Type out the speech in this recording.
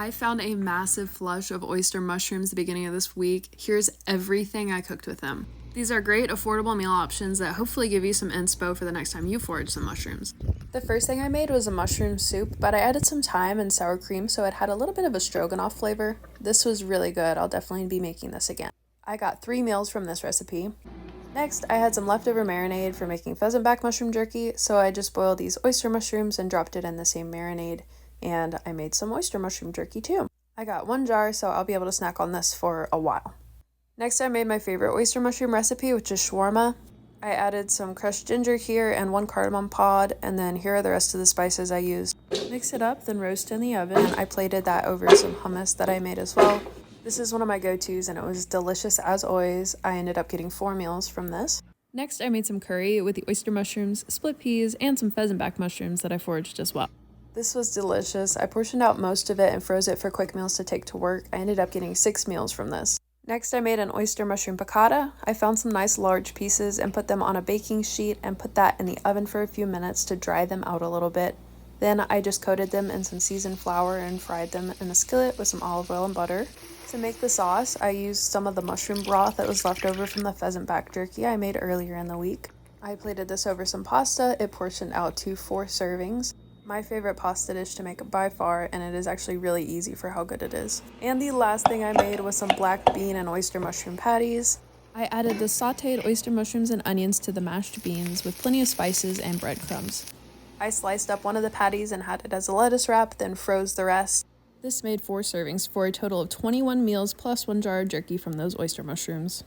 I found a massive flush of oyster mushrooms at the beginning of this week. Here's everything I cooked with them. These are great, affordable meal options that hopefully give you some inspo for the next time you forage some mushrooms. The first thing I made was a mushroom soup, but I added some thyme and sour cream so it had a little bit of a stroganoff flavor. This was really good. I'll definitely be making this again. I got 3 meals from this recipe. Next, I had some leftover marinade for making pheasant back mushroom jerky, so I just boiled these oyster mushrooms and dropped it in the same marinade. And I made some oyster mushroom jerky too. I got 1 jar, so I'll be able to snack on this for a while. Next, I made my favorite oyster mushroom recipe, which is shawarma. I added some crushed ginger here and 1 cardamom pod, and then here are the rest of the spices I used. Mix it up, then roast in the oven, and I plated that over some hummus that I made as well. This is one of my go-tos, and it was delicious as always. I ended up getting 4 meals from this. Next, I made some curry with the oyster mushrooms, split peas, and some pheasant back mushrooms that I foraged as well. This was delicious. I portioned out most of it and froze it for quick meals to take to work. I ended up getting 6 meals from this. Next, I made an oyster mushroom piccata. I found some nice large pieces and put them on a baking sheet and put that in the oven for a few minutes to dry them out a little bit. Then I just coated them in some seasoned flour and fried them in a skillet with some olive oil and butter. To make the sauce, I used some of the mushroom broth that was left over from the pheasant back jerky I made earlier in the week. I plated this over some pasta. It portioned out to 4 servings. My favorite pasta dish to make by far, and it is actually really easy for how good it is. And the last thing I made was some black bean and oyster mushroom patties. I added the sauteed oyster mushrooms and onions to the mashed beans with plenty of spices and breadcrumbs. I sliced up one of the patties and had it as a lettuce wrap, then froze the rest. This made 4 servings for a total of 21 meals plus 1 jar of jerky from those oyster mushrooms.